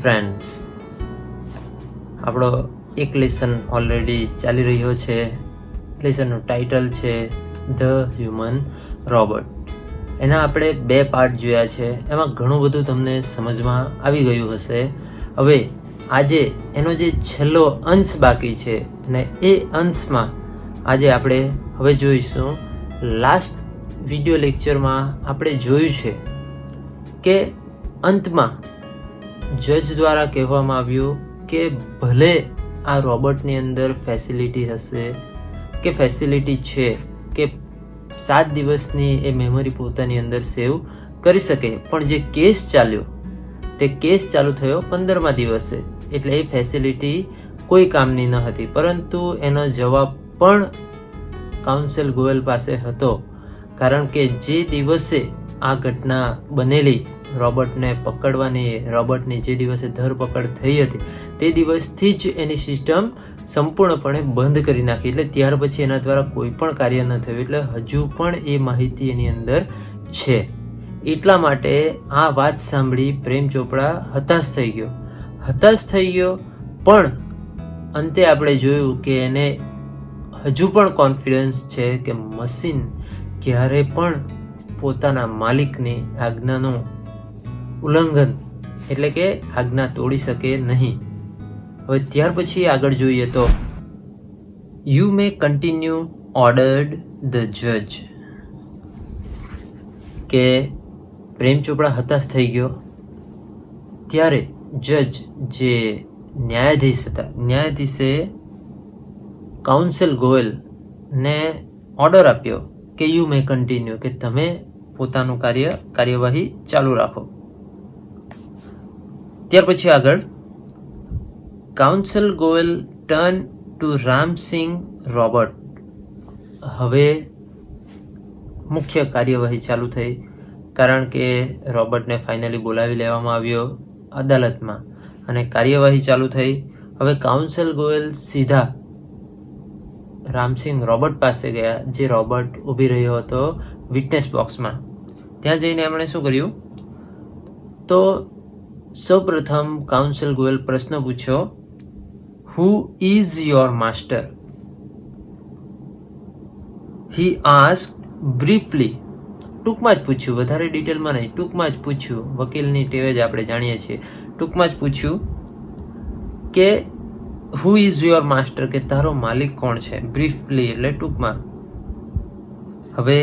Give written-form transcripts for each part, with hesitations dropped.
Friends, આપણો એક lesson already ચાલી રહ્યો છે. લેસનનું ટાઇટલ છે ધ હ્યુમન રોબોટ. એના આપણે 2 પાર્ટ જોયા છે. એમાં ઘણું બધું તમને સમજમાં આવી ગયું હશે. હવે આજે એનો જે છેલ્લો અંશ બાકી છે અને એ અંશમાં આજે આપણે હવે જોઈશું. લાસ્ટ વિડીયો લેક્ચરમાં આપણે જોયું છે કે અંતમાં જજ દ્વારા કહેવામાં આવ્યું કે ભલે આ રોબોટની અંદર ફેસિલિટી હશે કે ફેસિલિટી છે કે 7 દિવસની એ મેમરી પોતાની અંદર સેવ કરી શકે, પણ જે કેસ ચાલ્યો તે કેસ ચાલુ થયો 15મા દિવસે, એટલે એ ફેસિલિટી કોઈ કામની ન હતી. પરંતુ એનો જવાબ પણ કાઉન્સિલ ગોયલ પાસે હતો, કારણ કે જે દિવસે આ ઘટના બનેલી, રોબોટને પકડવાની, રોબોટની જે દિવસે ધરપકડ થઈ હતી તે દિવસથી જ એની સિસ્ટમ સંપૂર્ણપણે બંધ કરી નાખી. એટલે ત્યાર પછી એના દ્વારા કોઈ પણ કાર્ય ન થયું. એટલે હજુ પણ એ માહિતી એની અંદર છે. એટલા માટે આ વાત સાંભળી પ્રેમ ચોપડા હતાશ થઈ ગયો. પણ અંતે આપણે જોયું કે એને હજુ પણ કોન્ફિડન્સ છે કે મશીન ક્યારે પણ પોતાના માલિકની આજ્ઞાનું ઉલ્લંઘન એટલે કે આજ્ઞા તોડી શકે નહીં. હવે ત્યાર પછી આગળ જોઈએ તો you may continue ordered the જજ, કે પ્રેમ ચોપડા હતાશ થઈ ગયો. ત્યારે જજ જે ન્યાયાધીશ હતા, ન્યાયાધીશે કાઉન્સિલ ગોયલને ઓર્ડર આપ્યો કે યુ મે કન્ટિન્યુ, કે તમે પોતાનું કાર્યવાહી ચાલુ રાખો. ત્યાર પછી આગળ counsel Goyal turn to Ramsingh robot. હવે મુખ્ય કાર્યવાહી ચાલુ થઈ, કારણ કે રોબોટને ફાઇનલી બોલાવી લેવામાં આવ્યો અદાલતમાં અને કાર્યવાહી ચાલુ થઈ. હવે કાઉન્સિલ ગોયલ સીધા રામસિંગ રોબોટ પાસે ગયા, જે રોબોટ ઊભી રહ્યો હતો વિટનેસ બોક્સમાં. ત્યાં જઈને એમણે શું કર્યું, તો સૌપ્રથમ કાઉન્સિલ ગોયલ પ્રશ્ન પૂછ્યો, who is your master? He asked briefly. ટૂંકમાં જ પૂછ્યું, વધારે ડિટેલમાં નહીં, ટૂંકમાં જ પૂછ્યું. વકીલની ટેવે જ આપણે જાણીએ છીએ. ટૂંકમાં જ પૂછ્યું કે હુ ઇઝ યોર માસ્ટર, કે તારો માલિક કોણ છે? બ્રીફલી એટલે ટૂંકમાં. હવે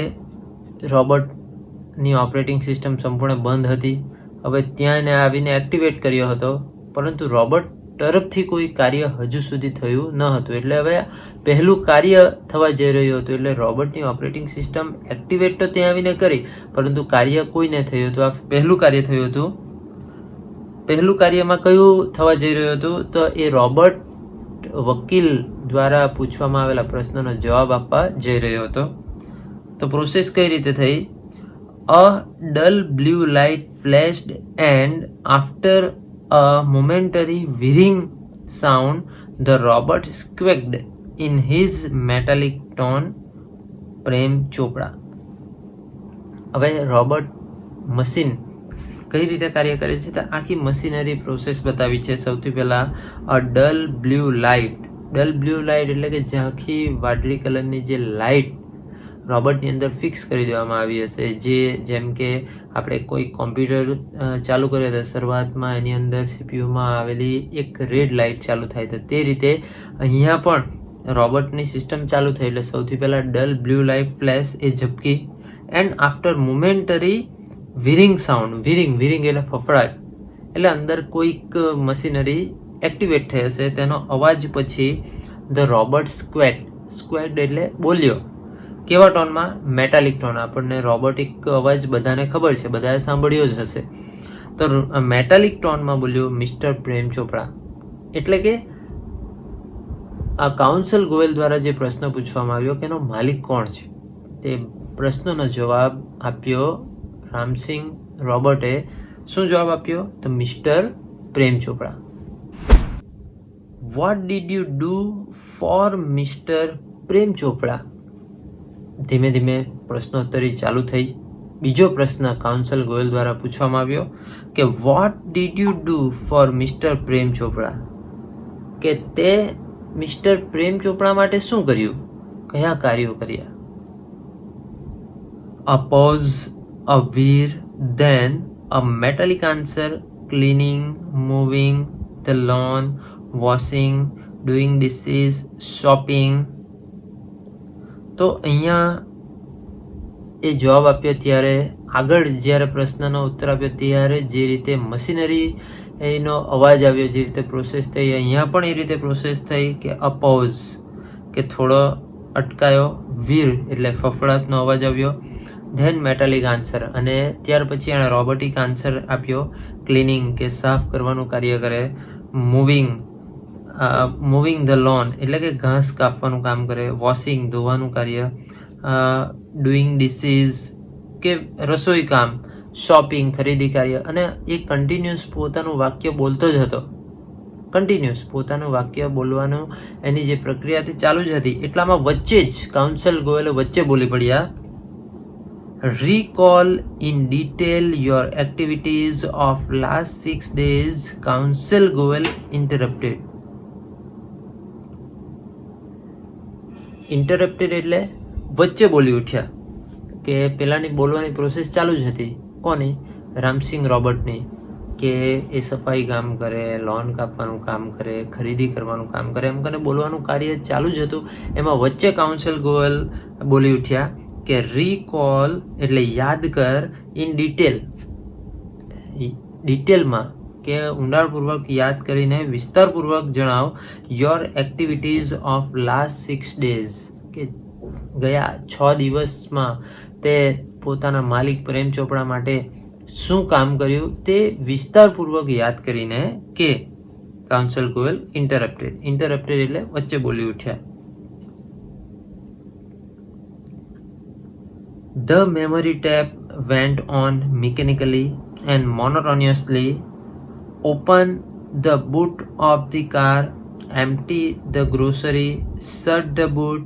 રોબોટની ઓપરેટિંગ સિસ્ટમ સંપૂર્ણ બંધ હતી. હવે ત્યાં એને આવીને એક્ટિવેટ કર્યો હતો, પરંતુ રોબોટ તરફથી કોઈ કાર્ય હજુ સુધી થયું ન હતું. એટલે હવે પહેલું કાર્ય થવા જઈ રહ્યું હતું. એટલે રોબોટની ઓપરેટિંગ સિસ્ટમ એક્ટિવેટ તો ત્યાં આવીને કરી, પરંતુ કાર્ય કોઈને થયું હતું. આ પહેલું કાર્ય થયું હતું. પહેલું કાર્યમાં કયું થવા જઈ રહ્યું હતું, તો એ રોબોટ વકીલ દ્વારા પૂછવામાં આવેલા પ્રશ્નનો જવાબ આપવા જઈ રહ્યો હતો. તો પ્રોસેસ કઈ રીતે થઈ? A dull blue light flashed and after a momentary whirring sound the robot squeaked in his metallic tone. પ્રેમ ચોપડા. હવે રોબોટ મશીન કઈ રીતે કાર્ય કરે છે, તો આખી મશીનરી પ્રોસેસ બતાવી છે. સૌથી પહેલાં a dull blue light. Dull blue light એટલે કે ઝાંખી વાદળી કલરની જે લાઇટ રોબોટની અંદર ફિક્સ કરી દેવામાં આવી હશે. જેમ કે આપણે કોઈ કોમ્પ્યુટર ચાલુ કરીએ તો શરૂઆતમાં એની અંદર સીપીયુમાં આવેલી એક રેડ લાઇટ ચાલુ થાય, તો તે રીતે અહીંયા પણ રોબોટની સિસ્ટમ ચાલુ થઈ. એટલે સૌથી પહેલાં ડલ બ્લુ લાઇટ ફ્લેશ એ ઝબકી, and after momentary whirring sound. Whirring એટલે ફફડાટ, એટલે અંદર કોઈક મશીનરી એક્ટિવેટ થઈ હશે, તેનો અવાજ પછી ધ રોબોટ સ્ક્વેડ એટલે બોલ્યો. કેવા ટોનમાં? Metallic tone. આપણને રોબોટિક અવાજ બધાને ખબર છે, બધાએ સાંભળ્યો જ હશે. તો મેટાલિક ટોનમાં બોલ્યો, મિસ્ટર પ્રેમ ચોપડા. એટલે કે આ કાઉન્સિલ ગોયલ દ્વારા જે પ્રશ્ન પૂછવામાં આવ્યો કે એનો માલિક કોણ છે, તે પ્રશ્નનો જવાબ આપ્યો રામસિંગ રોબોટે. શું જવાબ આપ્યો? તો mister Prem Chopra. What did you do for mister Prem Chopra? ધીમે ધીમે પ્રશ્નોત્તરી ચાલુ થઈ. બીજો પ્રશ્ન કાઉન્સિલ ગોયલ દ્વારા પૂછવામાં આવ્યો કે what did you do for mister Prem Chopra, કે તે મિસ્ટર પ્રેમ ચોપડા માટે શું કર્યું, કયા કાર્યો કર્યા. A pause, a whir, then a metallic answer, cleaning, mowing the lawn, washing, doing dishes, shopping. તો અહીંયા એ જવાબ આપ્યો ત્યારે આગળ જ્યારે પ્રશ્નનો ઉત્તર આપ્યો ત્યારે જે રીતે મશીનરી એનો અવાજ આવ્યો, જે રીતે પ્રોસેસ થઈ, અહીંયા પણ એ રીતે પ્રોસેસ થઈ કે અપોઝ કે થોડો અટકાયો, વીર એટલે ફફડાટનો અવાજ આવ્યો, ધેન મેટાલિક આન્સર અને ત્યાર પછી એણે રોબોટિક આન્સર આપ્યો, ક્લિનિંગ કે સાફ કરવાનું કાર્ય કરે, મૂવિંગ ધ લોન એટલે કે ઘાસ કાપવાનું કામ કરે, વોશિંગ ધોવાનું કાર્ય, ડુઈંગ ડિસીઝ કે રસોઈ કામ, શોપિંગ ખરીદી કાર્ય. અને એ કન્ટિન્યુઅસ પોતાનું વાક્ય બોલતો જ હતો, કન્ટિન્યુઅસ પોતાનું વાક્ય બોલવાનું એની જે પ્રક્રિયા હતી ચાલુ જ હતી. એટલામાં વચ્ચે જ કાઉન્સિલ ગોયલ વચ્ચે બોલી પડ્યા, recall in detail your activities of last 6 days. Council Goel interrupted. એટલે વચ્ચે બોલી ઉઠ્યા કે પેલાની બોલવાની પ્રોસેસ ચાલુ જ હતી. કોની? રામસિંગ રોબર્ટની, કે એ સફાઈ કામ કરે, લોન કાપવાનું કામ કરે, ખરીદી કરવાનું કામ કરે, એમ કરીને બોલવાનું કાર્ય ચાલુ જ હતું. એમાં વચ્ચે કાઉન્સિલ ગોયલ બોલી ઉઠ્યા કે રીકોલ એટલે યાદ કર, ઇન ડિટેલમાં કે ઊંડાણપૂર્વક યાદ કરીને વિસ્તારપૂર્વક જણાવ, your activities of last 6 days કે ગયા 6 દિવસમાં તે પોતાના માલિક પ્રેમ ચોપડા માટે શું કામ કર્યું તે વિસ્તારપૂર્વક યાદ કરીને કે. કાઉન્સિલ ગોયલ ઇન્ટરપ્ટેડ એટલે વચ્ચે બોલી ઉઠ્યા. The memory tap went on mechanically and monotonously. Open the boot of the car, empty the grocery, shut the boot,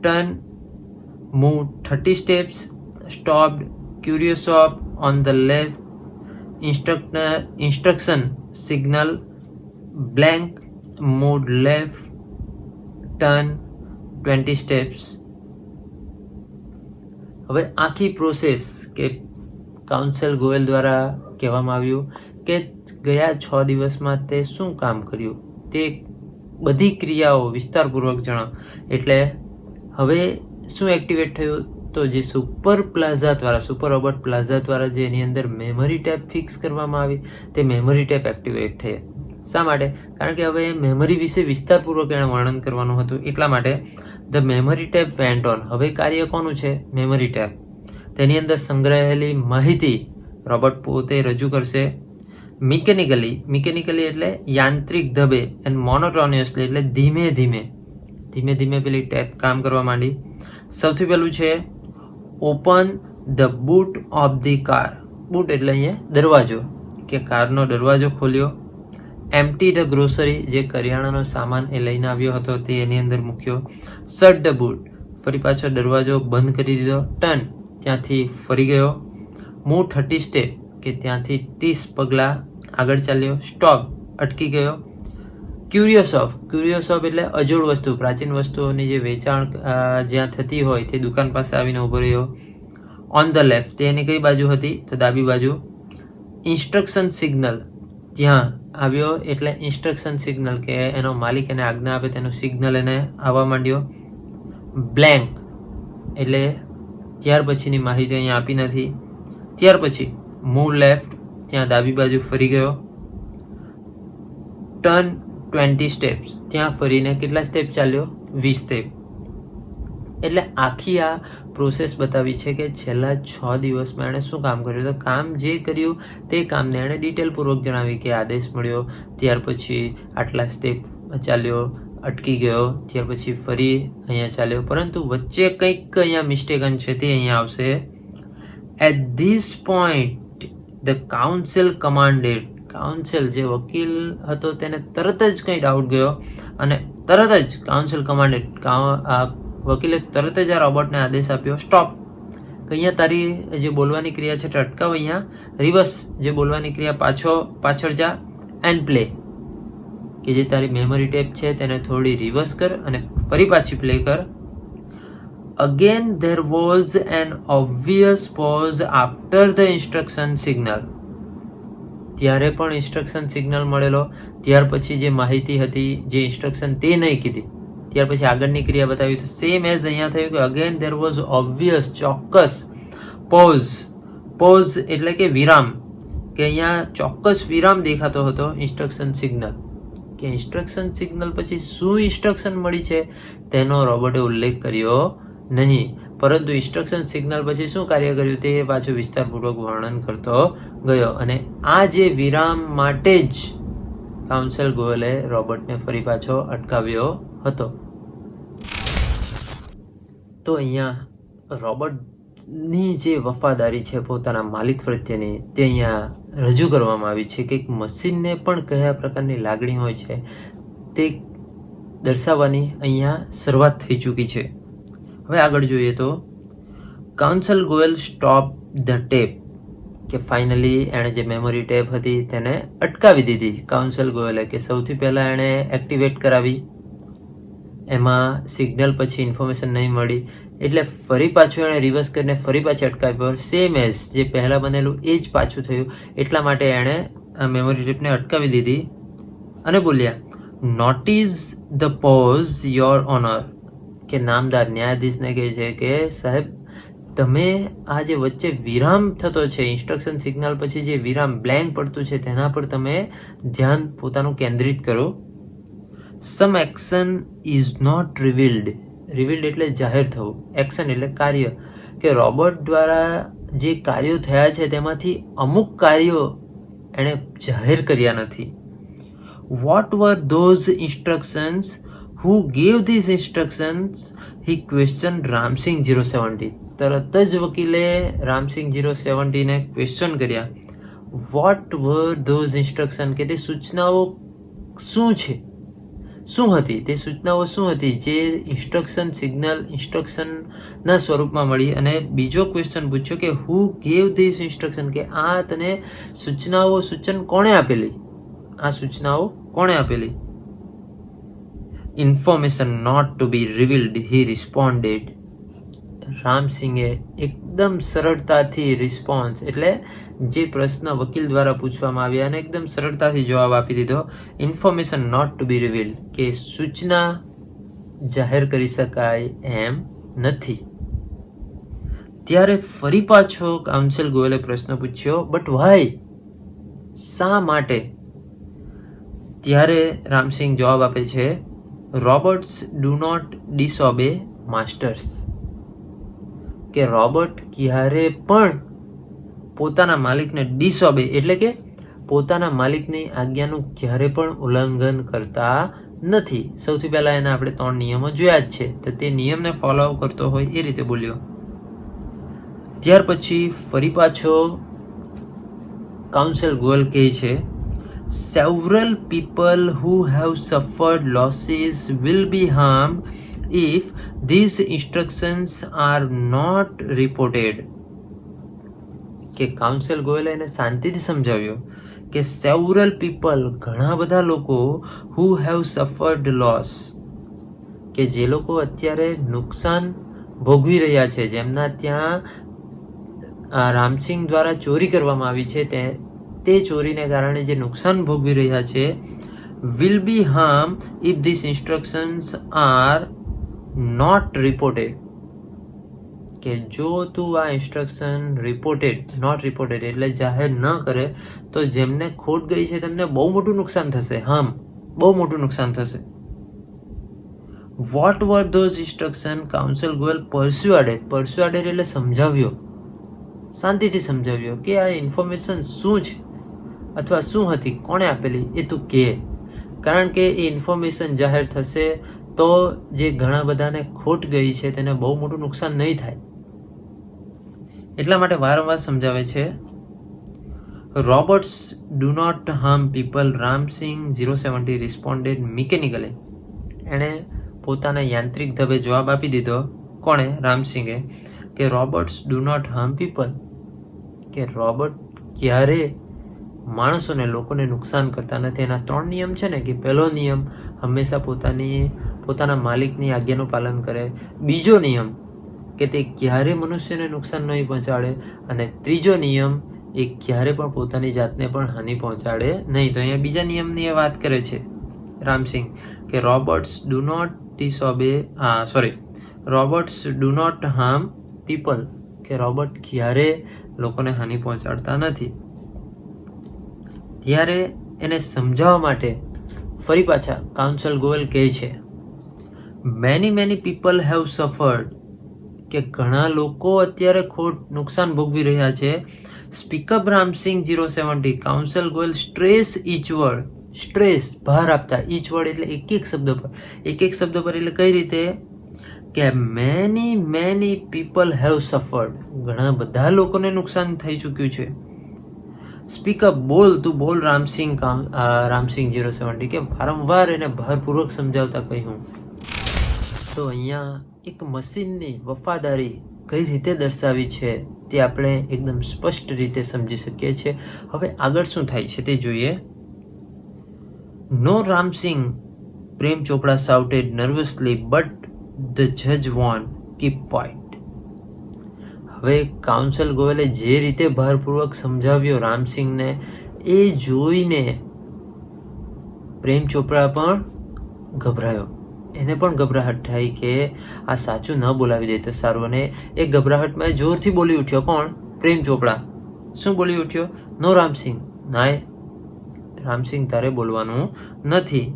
turn, move 30 steps, stopped, curious shop on the left, instruction signal, blank, moved left, turn 20 steps. હવે આખી process કે council Goyal દ્વારા કહેવામાં આવ્યું કે ગયા 6 દિવસમાં તે શું કામ કર્યું તે બધી ક્રિયાઓ વિસ્તારપૂર્વક જણાવ. એટલે હવે શું એક્ટિવેટ થયું? તો જે સુપર રોબોટ પ્લાઝા દ્વારા જે એની અંદર મેમરી ટેપ ફિક્સ કરવામાં આવી તે મેમરી ટેપ એક્ટિવેટ થઈ. શા માટે? કારણ કે હવે મેમરી વિશે વિસ્તારપૂર્વક એણે વર્ણન કરવાનું હતું. એટલા માટે the memory tape went on. હવે કાર્ય કોનું છે? Memory tape. તેની અંદર સંગ્રહાયેલી માહિતી રોબોટ પોતે રજૂ કરશે. મિકેનિકલી એટલે યાંત્રિક ઢબે, એન્ડ મોનોટોનિયસલી એટલે ધીમે ધીમે પેલી ટેપ કામ કરવા માંડી. સૌથી પહેલું છે open the boot of the car. Boot એટલે અહીંયા દરવાજો, કે કારનો દરવાજો ખોલ્યો. એમ્પ્ટી ધ ગ્રોસરી, જે કરિયાણાનો સામાન એ લઈને આવ્યો હતો તે એની અંદર મૂક્યો. શટ ધ બૂટ, ફરી પાછો દરવાજો બંધ કરી દીધો. ટર્ન, ત્યાંથી ફરી ગયો. મૂવ 30 સ્ટેપ, કે ત્યાંથી 30 પગલાં આગળ ચાલ્યો. સ્ટોપ, અટકી ગયો. ક્યુરિયસ ઓફ એટલે અજોડ વસ્તુ, પ્રાચીન વસ્તુઓની જે વેચાણ જ્યાં થતી હોય તે દુકાન પાસે આવીને ઊભો રહ્યો. ઓન ધ લેફ્ટ, તે એની કઈ બાજુ હતી? તો ડાબી બાજુ. ઇન્સ્ટ્રક્શન સિગ્નલ, ત્યાં આવ્યો એટલે ઇન્સ્ટ્રક્શન સિગ્નલ કે એનો માલિક એને આજ્ઞા આપે તેનું સિગ્નલ એને આવવા માંડ્યો. બ્લેન્ક એટલે ત્યાર પછીની માહિતી અહીંયા આપી નથી. ત્યાર પછી મૂવ લેફ્ટ, ત્યાં ડાબી બાજુ ફરી ગયો. ટર્ન 20 સ્ટેપ્સ, ત્યાં ફરીને કેટલા સ્ટેપ ચાલ્યો? 20 સ્ટેપ. એટલે આખી આ પ્રોસેસ બતાવી છે કે છેલ્લા 6 દિવસમાં એણે શું કામ કર્યું. તો કામ જે કર્યું તે કામને એણે ડિટેલપૂર્વક જણાવી કે આદેશ મળ્યો, ત્યાર પછી આટલા સ્ટેપ ચાલ્યો, અટકી ગયો, ત્યાર પછી ફરી અહીંયા ચાલ્યો. પરંતુ વચ્ચે કંઈક અહીંયા મિસ્ટેકન છે તે અહીંયા આવશે. At this point the counsel commanded. Counsel જે વકીલ હતો તેને તરત જ કંઈ ડાઉટ ગયો અને તરત જ કાઉન્સિલ કમાન્ડેડ, વકીલે તરત જ આ રોબોટને આદેશ આપ્યો સ્ટોપ, કે અહીંયા તારી જે બોલવાની ક્રિયા છે તે અટકાવ, અહીંયા રિવર્સ જે બોલવાની ક્રિયા પાછળ જા એન્ડ પ્લે, કે જે તારી મેમરી ટેપ છે તેને થોડી રિવર્સ કર અને ફરી પાછી પ્લે કર. Again there was an obvious pause after the instruction signal. ત્યારે પણ ઇન્સ્ટ્રક્શન સિગ્નલ મળેલો, ત્યાર પછી જે માહિતી હતી, જે ઇન્સ્ટ્રક્શન તે નહીં કીધી, ત્યાર પછી આગળની ક્રિયા બતાવી. તો સેમ એઝ અહીંયા થયું કે અગેન there was obvious, ચોક્કસ, pause એટલે કે વિરામ, કે અહીંયા ચોક્કસ વિરામ દેખાતો હતો ઇન્સ્ટ્રક્શન સિગ્નલ, કે ઇન્સ્ટ્રક્શન સિગ્નલ પછી શું ઇન્સ્ટ્રક્શન મળી છે તેનો રોબોટે ઉલ્લેખ કર્યો નહીં, પરંતુ ઇન્સ્ટ્રક્શન સિગ્નલ પછી શું કાર્ય કર્યું તે પાછું વિસ્તારપૂર્વક વર્ણન કરતો ગયો. અને આ જે વિરામ માટે જ કાઉન્સિલ ગોયલે રોબોટને ફરી પાછો અટકાવ્યો હતો. તો અહીંયા રોબોટની જે વફાદારી છે પોતાના માલિક પ્રત્યેની તે અહીંયા રજૂ કરવામાં આવી છે કે એક મશીનને પણ કયા પ્રકારની લાગણી હોય છે તે દર્શાવવાની અહીંયા શરૂઆત થઈ ચૂકી છે. હવે આગળ જોઈએ તો counsel Goyal stop the tape, કે ફાઇનલી એણે જે મેમરી ટેપ હતી તેને અટકાવી દીધી કાઉન્સિલ ગોયલે, કે સૌથી પહેલાં એણે એક્ટિવેટ કરાવી, એમાં સિગ્નલ પછી ઇન્ફોર્મેશન નહીં મળી એટલે ફરી પાછું એણે રિવર્સ કરીને ફરી પાછી અટકાવી, સેમ એઝ જે પહેલાં બનેલું એ જ પાછું થયું. એટલા માટે એણે આ મેમરી ટેપને અટકાવી દીધી અને બોલ્યા, notice the pause your honour, કે નામદાર ન્યાયાધીશને કહે છે કે સાહેબ તમે આ જે વચ્ચે વિરામ થતો છે ઇન્સ્ટ્રક્શન સિગ્નલ પછી જે વિરામ બ્લેન્ક પડતું છે તેના પર તમે ધ્યાન પોતાનું કેન્દ્રિત કરો. સમ એક્શન ઇઝ નોટ રિવીલ્ડ એટલે જાહેર થવું, એક્શન એટલે કાર્ય, કે રોબોટ દ્વારા જે કાર્યો થયા છે તેમાંથી અમુક કાર્યો એણે જાહેર કર્યા નથી. What were those instructions, who gave these instructions, he questioned Ramsing 070. તરત જ વકીલે રામસિંગ 070 ને ક્વેશ્ચન કર્યા, વોટ વર ધોઝ ઇન્સ્ટ્રક્શન, કે તે સૂચનાઓ શું છે, શું હતી, તે સૂચનાઓ શું હતી જે ઇન્સ્ટ્રક્શન સિગ્નલ ઇન્સ્ટ્રક્શનના સ્વરૂપમાં મળી. અને બીજો ક્વેશ્ચન પૂછ્યો કે હુ ગેવ ધીસ ઇન્સ્ટ્રક્શન, કે આ તને સૂચન કોણે આપેલી, આ સૂચનાઓ કોણે આપેલી. Information not to be revealed, he responded. રામસિંગે એકદમ સરળતાથી રિસ્પોન્સ એટલે જે પ્રશ્ન વકીલ દ્વારા પૂછવામાં આવ્યા અને એકદમ સરળતાથી જવાબ આપી દીધો. Information not to be revealed, કે સૂચના જાહેર કરી શકાય એમ નથી. ત્યારે ફરી પાછો કાઉન્સિલ ગોયલે પ્રશ્ન પૂછ્યો, બટ વાય, શા માટે. ત્યારે રામસિંગ જવાબ આપે છે, રોબોટ્સ ડુ નોટ ડિસઓબે માસ્ટર્સ, કે રોબોટ ક્યારે પણ પોતાના માલિકને ડિસઓબે એટલે કે પોતાના માલિકની આજ્ઞાનું ક્યારે પણ ઉલ્લંઘન કરતા નથી. સૌથી પહેલાં એના આપણે 3 નિયમો જોયા જ છે, તો તે નિયમને ફોલો કરતો હોય એ રીતે બોલ્યો. ત્યાર પછી ફરી પાછો કાઉન્સિલ ગોયલ કહે છે, several people who have suffered losses will be harmed if these instructions are not reported. કે કાઉન્સિલ ગોયલે એને શાંતિથી સમજાવ્યો કે several people, ઘણા બધા લોકો, who have suffered loss, કે જે લોકો અત્યારે નુકસાન ભોગવી રહ્યા છે, જેમના ત્યાં રામસિંગ દ્વારા ચોરી કરવામાં આવી છે, તે ચોરીને કારણે જે નુકસાન ભોગવી રહ્યા છે, will be harmed if these instructions are not reported. કે જો તું આ ઇન્સ્ટ્રક્શન નોટ રિપોર્ટેડ એટલે જાહેર ન કરે તો જેમને ખોટ ગઈ છે તેમને બહુ મોટું નુકસાન થશે, બહુ મોટું નુકસાન થશે. What were those instruction, counsel Goyal persuaded એટલે સમજાવ્યો, શાંતિથી સમજાવ્યો કે આ ઇન્ફોર્મેશન શું છે અથવા શું હતી, કોણે આપેલી એ તું કહે, કારણ કે એ ઇન્ફોર્મેશન જાહેર થશે તો જે ઘણા બધાને ખોટ ગઈ છે તેને બહુ મોટું નુકસાન નહીં થાય. એટલા માટે વારંવાર સમજાવે છે. Robots do not harm people, Ramsingh 070 responded mechanically. એણે પોતાના યાંત્રિક ઢબે જવાબ આપી દીધો. કોણે? રામસિંગે. કે robots do not harm people, કે રોબોટ ક્યારે માણસોને, લોકોને નુકસાન કરતા નથી. એના 3 નિયમ છે ને, કે પહેલો નિયમ હંમેશા પોતાના માલિકની આજ્ઞાનું પાલન કરે. બીજો નિયમ કે તે ક્યારે મનુષ્યને નુકસાન નહીં પહોંચાડે. અને ત્રીજો નિયમ એ ક્યારે પણ પોતાની જાતને પણ હાનિ પહોંચાડે નહીં. તો અહીંયા બીજા નિયમની એ વાત કરે છે રામસિંગ, કે robots do not robots do not harm people, કે રોબોટ ક્યારે લોકોને હાનિ પહોંચાડતા નથી. ત્યારે એને સમજાવવા માટે ફરી પાછા કાઉન્સિલ ગોયલ કહે છે, મેની પીપલ હેવ સફર્ડ, કે ઘણા લોકો અત્યારે નુકસાન ભોગવી રહ્યા છે. Speak up Ramsingh 070, counsel Goyal stress each word, stress ભાર આપતા, ઈચ વર્ડ એટલે એક એક શબ્દ પર એટલે કઈ રીતે, કે મેની પીપલ હેવ સફર્ડ, ઘણા બધા લોકોને નુકસાન થઈ ચૂક્યું છે. સ્પીકઅપ, તું બોલ રામસિંગ 070, કે વારંવાર એને ભારપૂર્વક સમજાવતા કહ્યું. તો અહીંયા એક મશીનની વફાદારી કઈ રીતે દર્શાવી છે તે આપણે એકદમ સ્પષ્ટ રીતે સમજી શકીએ છીએ. હવે આગળ શું થાય છે તે જોઈએ. નો રામસિંગ, પ્રેમ ચોપડા shouted nervously, but the judge warned, keep quiet. હવે કાઉન્સિલ ગોયલે જે રીતે ભારપૂર્વક સમજાવ્યો રામસિંગને, એ જોઈને પ્રેમ ચોપડા પણ ગભરાયો. એને પણ ગભરાહટ થઈ કે આ સાચું ન બોલાવી દે તો સારું. અને એ ગભરાહટમાં જોરથી બોલી ઉઠ્યો. કોણ? પ્રેમ ચોપડા. શું બોલી ઉઠ્યો? નો રામસિંગ, ના રામસિંગ તારે બોલવાનું નથી.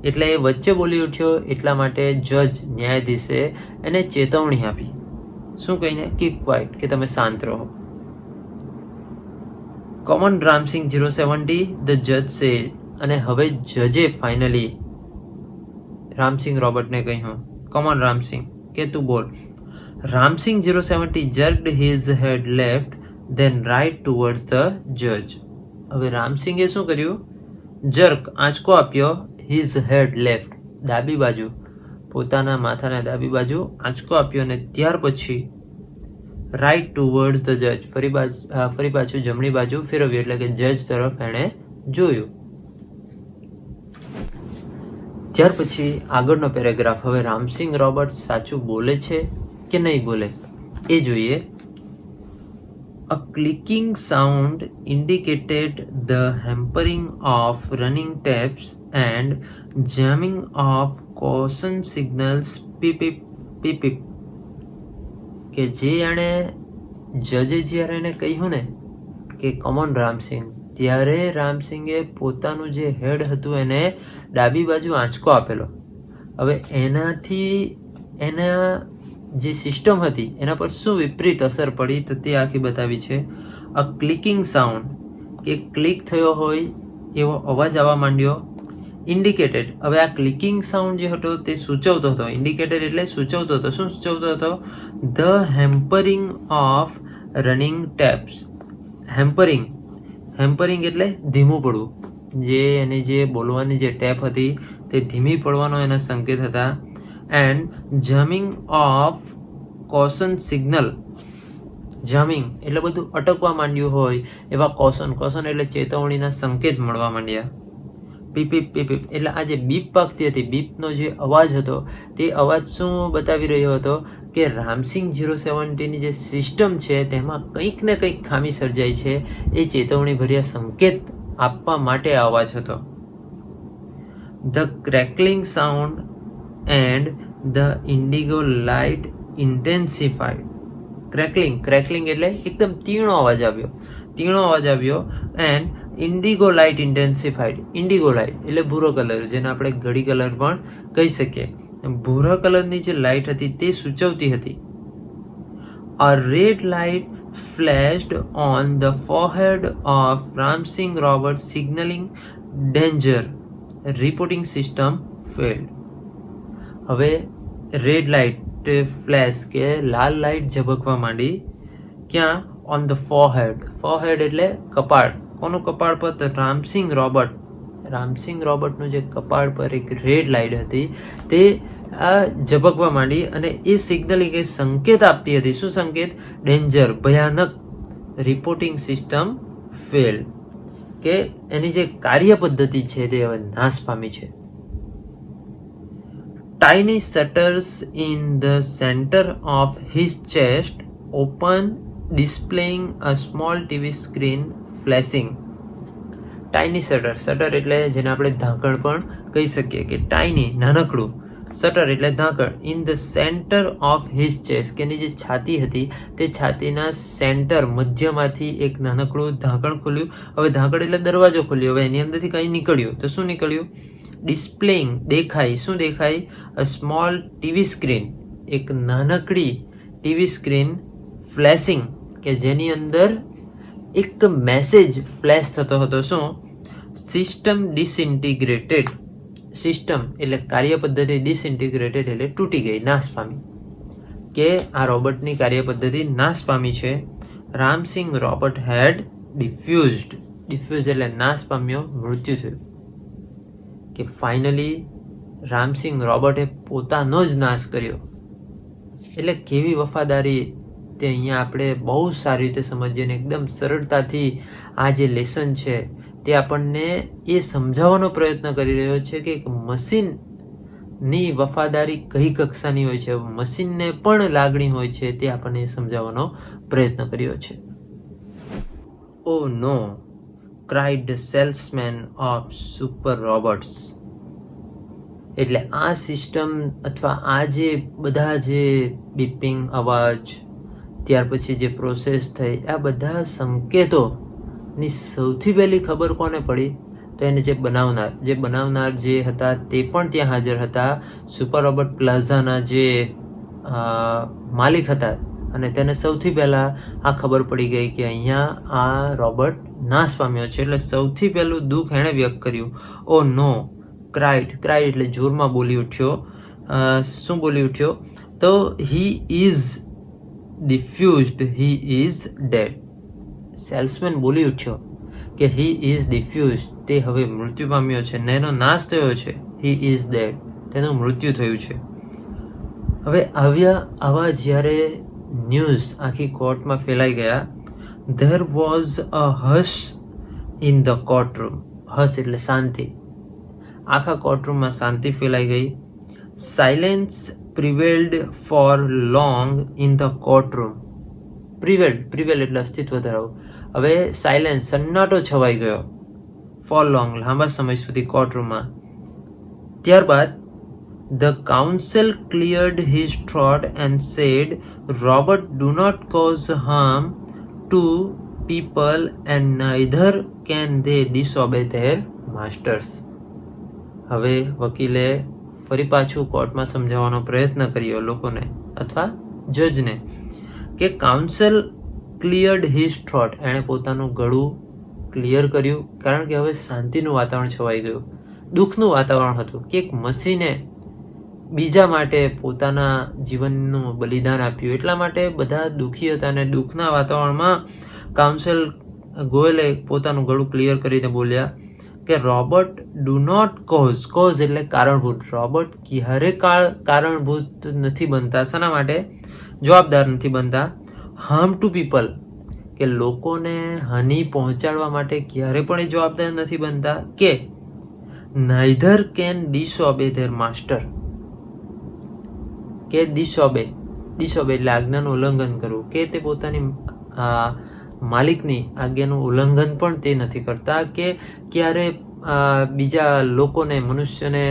એટલે એ વચ્ચે બોલી ઉઠ્યો. એટલા માટે જજ, ન્યાયાધીશે એને ચેતવણી આપી. શું કહીને? કીપ ક્વાઇટ, કે તમે શાંત રહો. કોમન રામસિંગ 070, ધ જજ સે, અને હવે જજે ફાઇનલી રામસિંગ રોબર્ટને કહ્યું, કોમન રામસિંગ, કે તું બોલ. Ram Singh 070 jerked his head left, then right towards the judge. હવે રામસિંગે શું કર્યું? જર્ક, આંચકો આપ્યો. his head left, ડાબી બાજુ, પોતાના માથાને ડાબી બાજુ આંચકો આપ્યો. અને ત્યાર પછી રાઇટ ટુવર્ડ્સ ધ જજ, ફરી પાછું જમણી બાજુ ફેરવ્યું, એટલે કે જજ તરફ એણે જોયું. ત્યાર પછી આગળનો પેરેગ્રાફ. હવે રામસિંગ રોબર્ટ સાચું બોલે છે કે નહીં બોલે એ જોઈએ. A clicking sound indicated the hampering of running taps and jamming of caution signals. Pip pip pip pip, કે જે એણે જજે જ્યારે એને કહ્યું ને કે કોમન રામસિંગ, ત્યારે રામસિંગે પોતાનું જે હેડ હતું એને ડાબી બાજુ આંચકો આપેલો. હવે એનાથી એના જે સિસ્ટમ હતી એના પર શું વિપરીત અસર પડી તો તે આખી બતાવી છે. અ ક્લિકિંગ સાઉન્ડ, કે ક્લિક થયો હોય એવો અવાજ આવવા માંડ્યો. ઇન્ડિકેટેડ, હવે આ ક્લિકિંગ સાઉન્ડ જે હતો તે સૂચવતો હતો. ઇન્ડિકેટેડ એટલે સૂચવતો હતો. શું સૂચવતો હતો? The hampering of running taps. Hampering એટલે ધીમું પડવું. જે એની જે બોલવાની જે ટેપ હતી તે ધીમી પડવાનો એના સંકેત હતા. And jamming of caution signal. Jamming એટલે બધું અટકવા માંડ્યું હોય એવા કોશન એટલે ચેતવણીના સંકેત મળવા માંડ્યા. પીપીપ પીપીપ એટલે આ જે બીપ વાગતી હતી, બીપનો જે અવાજ હતો તે અવાજ શું બતાવી રહ્યો હતો? કે રામસિંગ 070ની જે સિસ્ટમ છે તેમાં કંઈક ને કંઈક ખામી સર્જાઈ છે. એ ચેતવણીભર્યા સંકેત આપવા માટે આ અવાજ હતો. The crackling sound and the indigo light intensified. Crackling એટલે એકદમ તીણો અવાજ આવ્યો. And indigo light intensified. Indigo light એટલે ભૂરો કલર, જેને આપણે ઘડી કલર પણ કહી શકીએ. ભૂરા કલરની જે લાઇટ હતી તે સૂચવતી હતી. A red light flashed on the forehead of Ramsing Robert, signaling danger. Reporting system failed. હવે રેડ લાઇટ ફ્લેશ કે લાલ લાઇટ ઝબકવા માંડી. ક્યાં? ઓન ધ ફોરહેડ એટલે કપાળ. કોનું કપાળ પર? તો રામસિંગ રોબર્ટનું જે કપાળ પર એક રેડ લાઇટ હતી તે આ ઝબકવા માંડી અને એ સિગ્નલિંગ એ સંકેત આપતી હતી. શું સંકેત? ડેન્જર, ભયાનક. રિપોર્ટિંગ સિસ્ટમ ફેલ, કે એની જે કાર્ય પદ્ધતિ છે તે હવે નાશ પામી છે. Tiny shutters in the center of his chest open, displaying a small TV screen flashing. Tiny shutter, shutter એટલે જેને આપણે ઢાંકણ પણ કહી શકીએ, કે ટાઇની નાનકડું, શટર એટલે ઢાંકણ. In the centre of his chest, કે એની જે છાતી હતી તે છાતીના સેન્ટર, મધ્યમાંથી એક નાનકડું ઢાંકણ ખોલ્યું. હવે ઢાંકણ એટલે દરવાજો ખોલ્યો, હવે એની અંદરથી કંઈ નીકળ્યું. તો શું નીકળ્યું? ડિસ્પ્લેઇંગ, દેખાય. શું દેખાય? અ સ્મોલ ટીવી સ્ક્રીન, એક નાનકડી ટીવી સ્ક્રીન. ફ્લેશિંગ, કે જેની અંદર એક મેસેજ ફ્લેશ થતો હતો. શું? સિસ્ટમ ડિસઇન્ટિગ્રેટેડ. સિસ્ટમ એટલે કાર્ય પદ્ધતિ, ડિસઇન્ટિગ્રેટેડ એટલે તૂટી ગઈ, નાશ પામી. કે આ રોબોટની કાર્ય પદ્ધતિ નાશ પામી છે. રામસિંગ રોબોટ હેડ ડિફ્યુઝડ. ડિફ્યુઝ એટલે નાશ પામ્યો, મૃત્યુ થયું. કે ફાઇનલી રામસિંગ રોબોટે પોતાનો જ નાશ કર્યો. એટલે કેવી વફાદારી, તે અહીંયા આપણે બહુ સારી રીતે સમજીએ ને એકદમ સરળતાથી આ જે લેસન છે તે આપણને એ સમજાવવાનો પ્રયત્ન કરી રહ્યો છે કે એક મશીનની વફાદારી કઈ કક્ષાની હોય છે, મશીનને પણ લાગણી હોય છે, તે આપણને સમજાવવાનો પ્રયત્ન કર્યો છે. Oh no, cried the salesman of super robots. એટલે આ સિસ્ટમ અથવા આ જે બધા જે બીપિંગ અવાજ, ત્યાર પછી જે પ્રોસેસ થઈ, આ બધા સંકેતોની સૌથી પહેલી ખબર કોને પડી? તો એને જે બનાવનાર જે હતા તે પણ ત્યાં હાજર હતા. સુપર રોબોટ પ્લાઝાના જે માલિક હતા, અને તેને સૌથી પહેલાં આ ખબર પડી ગઈ કે અહીંયા આ રોબોટ નાશ પામ્યો છે. એટલે સૌથી પહેલું દુઃખ એણે વ્યક્ત કર્યું. ઓ નો, ક્રાઇડ. ક્રાઇડ એટલે જોરમાં બોલી ઉઠ્યો. શું બોલી ઉઠ્યો? તો he is defused, he is dead. Salesman બોલી ઉઠ્યો કે હી ઇઝ ડિફ્યુઝડ, તે હવે મૃત્યુ પામ્યો છે, એનો નાશ થયો છે. હી ઇઝ ડેડ, તેનું મૃત્યુ થયું છે. હવે આવા જ્યારે ન્યૂઝ આખી કોર્ટમાં ફેલાઈ ગયા, there was a hush in the courtroom. Hush એટલે શાંતિ. આખા કોર્ટરૂમમાં શાંતિ ફેલાઈ ગઈ. Silence prevailed for long in the courtroom. prevail એટલે અસ્તિત્વ ધરાવવું. હવે સાયલેન્સ, સન્નાટો છવાઈ ગયો. for long, લાંબા સમય સુધી કોર્ટરૂમમાં. ત્યારબાદ the counsel cleared his throat and said, Robert do not cause harm to people and neither can they disobey their masters. હવે વકીલે ફરી પાછું કોર્ટમાં સમજાવવાનો પ્રયત્ન કર્યો લોકોને અથવા જજને, કે કાઉન્સલ ક્લિયર્ડ હિઝ થ્રોટ, એણે પોતાનું ગળું ક્લિયર કર્યું. કારણ કે હવે શાંતિનું વાતાવરણ છવાઈ ગયું, દુઃખનું વાતાવરણ હતું, કે એક મસીને બીજા માટે પોતાના જીવનનું બલિદાન આપ્યું. એટલા માટે બધા દુઃખી હતા અને દુઃખના વાતાવરણમાં કાઉન્સલ ગોયલે પોતાનું ગળું ક્લિયર કરીને બોલ્યા કે રોબોટ ડુ નોટ કોઝ એટલે કારણભૂત. રોબોટ ક્યારે કારણભૂત નથી બનતા. શાના માટે? જવાબદાર નથી બનતા. હાર્મ ટુ પીપલ, કે લોકોને હાનિ પહોંચાડવા માટે ક્યારે પણ એ જવાબદાર નથી બનતા. કે નાઇધર કેન ડિસઓબે ધેર માસ્ટર, કે ડિસઓબે એટલે આજ્ઞાનું ઉલ્લંઘન કરવું, કે તે પોતાની માલિકની આજ્ઞાનું ઉલ્લંઘન પણ તે નથી કરતા, કે ક્યારે બીજા લોકોને, મનુષ્યને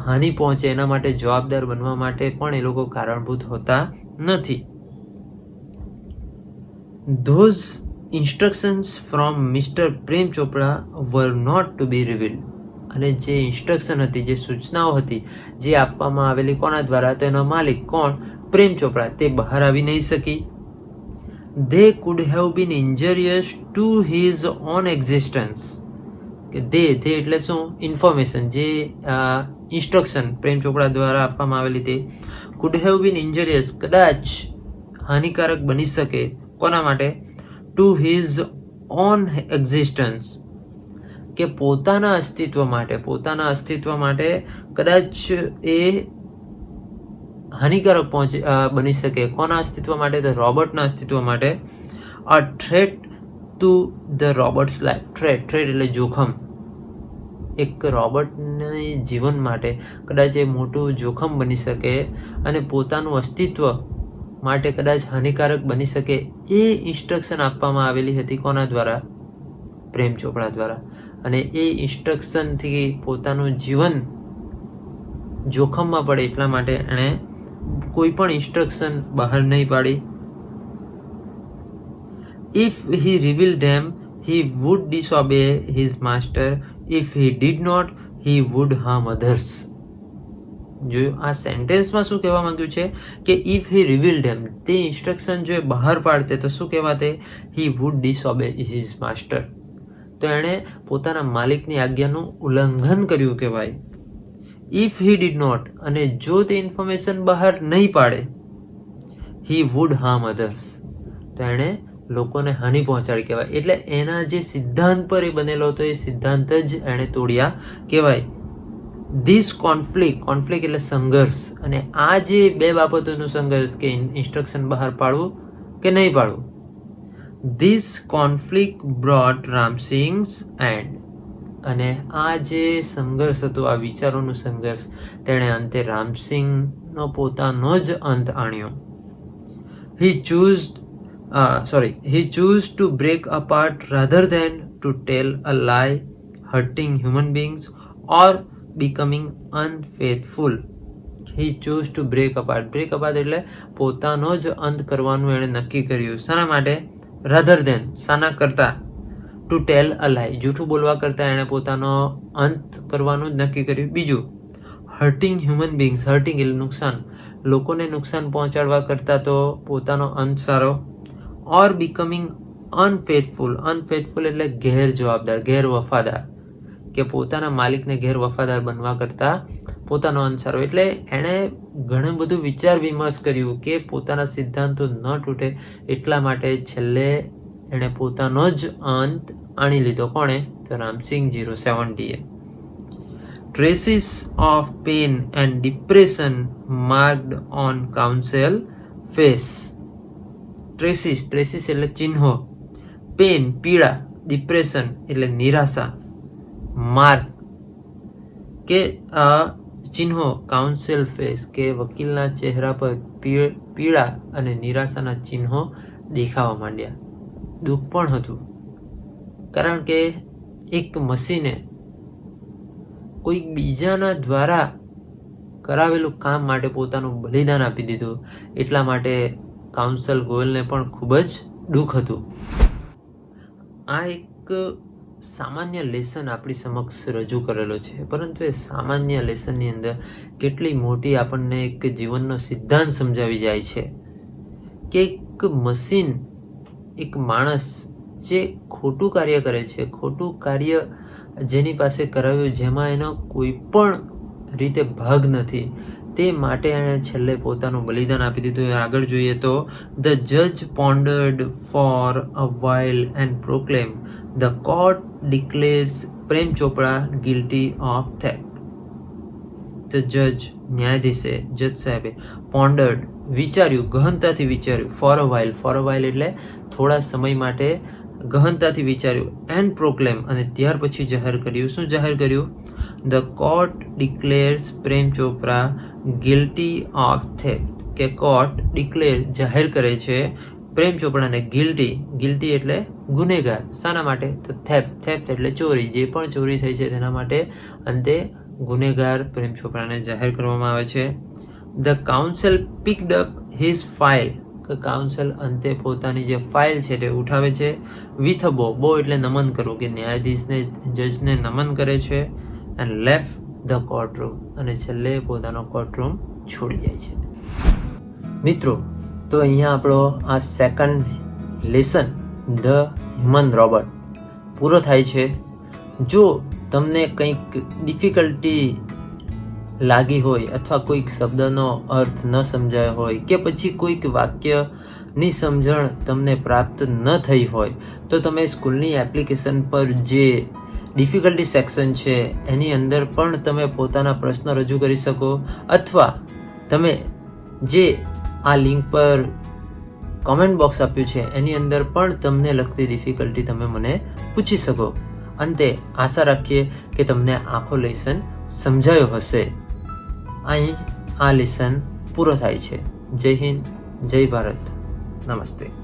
હાનિ પહોંચે એના માટે જવાબદાર બનવા માટે પણ એ લોકો કારણભૂત હોતા નથી. Those instructions from Mr. Prem Chopra were not to be revealed. અને જે ઇન્સ્ટ્રક્શન હતી, જે સૂચનાઓ હતી, જે આપવામાં આવેલી કોના દ્વારા? તો એનો માલિક કોણ? પ્રેમ ચોપડા. તે બહાર આવી નહીં શકી. They could have been injurious to his own existence. કે they એટલે શું? ઇન્ફોર્મેશન, જે ઇન્સ્ટ્રક્શન પ્રેમ ચોપડા દ્વારા આપવામાં આવેલી તે could have been injurious, કદાચ હાનિકારક બની શકે. કોના માટે? ટુ હિઝ ઓન એક્ઝિસ્ટન્સ, કે પોતાના અસ્તિત્વ માટે કદાચ એ હાનિકારક બની શકે. કોના અસ્તિત્વ માટે? તો રોબોટના અસ્તિત્વ માટે. A threat to the robot's life. Threat એટલે જોખમ. એક રોબોટની જીવન માટે કદાચ એ મોટું જોખમ બની શકે અને પોતાનું અસ્તિત્વ માટે કદાચ હાનિકારક બની શકે. એ ઇન્સ્ટ્રક્શન આપવામાં આવેલી હતી કોના દ્વારા? પ્રેમ ચોપડા દ્વારા. અને એ ઇન્સ્ટ્રક્શનથી પોતાનું જીવન જોખમમાં પડે એટલા માટે એણે કોઈ પણ ઇન્સ્ટ્રક્શન બહાર નહીં પાડી. If he reveal them he would disobey his master. If he did not, he would harm others. જો આ સેન્ટેન્સમાં શું કહેવા માંગ્યું છે કે ઇફ હી રિવીલ ધેમ, તે ઇન્સ્ટ્રક્શન જો બહાર પાડતે તો શું કહેવાતે? he would disobey his master. તો એણે પોતાના માલિકની આજ્ઞાનું ઉલ્લંઘન કર્યું કહેવાય. ઇફ હી ડીડ નોટ, અને જો તે ઇન્ફોર્મેશન બહાર નહીં પાડે, he would harm others, તો એણે લોકોને હાનિ પહોંચાડી કહેવાય. એટલે એના જે સિદ્ધાંત પર એ બનેલો હતો એ સિદ્ધાંત જ એણે તોડ્યા કહેવાય. ધીસ કોન્ફ્લિક્ટ એટલે સંઘર્ષ. અને આ જે બે બાબતોનું સંઘર્ષ કે ઇન્સ્ટ્રક્શન બહાર પાડવું કે નહીં પાડવું, ધીસ કોન્ફ્લિક્ટ બ્રોટ રામસિંગ્સ એન્ડ. અને આ જે સંઘર્ષ હતો, આ વિચારોનું સંઘર્ષ, તેણે અંતે રામસિંગનો પોતાનો જ અંત આણ્યો. He chose to break apart rather than to tell a lie, hurting human beings or becoming unfaithful. He chose to break apart. Break apart એટલે પોતાનો જ અંત કરવાનું એણે નક્કી કર્યું. શાના માટે? rather than, શાના કરતા? to tell a lie, જૂઠું બોલવા કરતા એણે પોતાનો અંત કરવાનું જ નક્કી કર્યું. બીજું, hurting human beings. hurting એટલે નુકસાન, લોકોને નુકસાન પહોંચાડવા કરતા તો પોતાનો અંત સારો. or becoming unfaithful. એટલે ગેર જવાબદાર, ગેર વફાદાર, કે પોતાના માલિકને ગેર વફાદાર બનવા કરતા પોતાનો અંત સારો. એટલે એણે ઘણું બધું વિચાર વિમર્શ કર્યું કે પોતાના સિદ્ધાંતો ન તૂટે એટલા માટે છેલ્લે એણે પોતાનો જ અંત આણી લીધો. કોણે? તો Ram Singh 070. Traces of pain and depression marked on council face. ટ્રેસીસ એટલે ચિહ્નો, પેન પીડા, ડિપ્રેશન એટલે નિરાશા, માર્ક કે ચિહ્નો, કાઉન્સિલ ફેસ કે વકીલના ચહેરા પર પીડા અને નિરાશાના ચિહ્નો દેખાવા માંડ્યા. દુઃખ પણ હતું, કારણ કે એક મશીને કોઈક બીજાના દ્વારા કરાવેલું કામ માટે પોતાનું બલિદાન આપી દીધું. એટલા માટે કાઉન્સિલ ગોયલને પણ ખૂબ જ દુઃખ હતું. આ એક સામાન્ય લેસન આપણી સમક્ષ રજૂ કરેલો છે, પરંતુ એ સામાન્ય લેસનની અંદર કેટલી મોટી આપણને એક જીવનનો સિદ્ધાંત સમજાવી જાય છે કે એક મશીન, એક માણસ જે ખોટું કાર્ય કરે છે, ખોટું કાર્ય જેની પાસે કરાવ્યું, જેમાં એનો કોઈ પણ રીતે ભાગ નથી, તે માટે એણે છેલ્લે પોતાનું બલિદાન આપી દીધું. આગળ જોઈએ તો ધ જજ pondered for a while and proclaimed, the court declares Prem Chopra guilty of theft. The જજ, ન્યાયાધીશે, જજ સાહેબે, pondered વિચાર્યું, ગહનતાથી વિચાર્યું, for a while એટલે થોડા સમય માટે ગહનતાથી વિચાર્યું, and proclaim અને ત્યાર પછી જાહેર કર્યું. શું જાહેર કર્યું? The court declares Prem Chopra guilty of theft. કે કોર્ટ ડિક્લેર જાહેર કરે છે પ્રેમ ચોપડાને ગિલ્ટી એટલે ગુનેગાર. શાના માટે? તો થેફ્ટ એટલે ચોરી. જે પણ ચોરી થઈ છે તેના માટે અંતે ગુનેગાર પ્રેમ ચોપડાને જાહેર કરવામાં આવે છે. The council picked up his file. કે કાઉન્સિલ અંતે પોતાની જે ફાઇલ છે તે ઉઠાવે છે. વિથ અ બો એટલે નમન કરવું, કે ન્યાયાધીશને, જજને નમન કરે છે. એન્ડ લેફ્ટ ધ કોર્ટરૂમ, અને છેલ્લે પોતાનો કોર્ટરૂમ છોડી જાય છે. મિત્રો, તો અહીંયા આપણો આ second lesson the human robot પૂરો થાય છે. જો તમને કંઈક ડિફિકલ્ટી લાગી હોય અથવા કોઈક શબ્દનો અર્થ ન સમજાયો હોય કે પછી કોઈક વાક્યની સમજણ તમને પ્રાપ્ત ન થઈ હોય તો તમે સ્કૂલની એપ્લિકેશન પર જે ડિફિકલ્ટી સેક્શન છે એની અંદર પણ તમે પોતાના પ્રશ્નો રજૂ કરી શકો, અથવા તમે જે આ લિંક પર કોમેન્ટ બોક્સ આપ્યું છે એની અંદર પણ તમને લગતી ડિફિકલ્ટી તમે મને પૂછી શકો. અંતે આશા રાખીએ કે તમને આખો લેસન સમજાયો હશે. અહીં આ લેસન પૂરો થાય છે. જય હિન્દ, જય ભારત, નમસ્તે.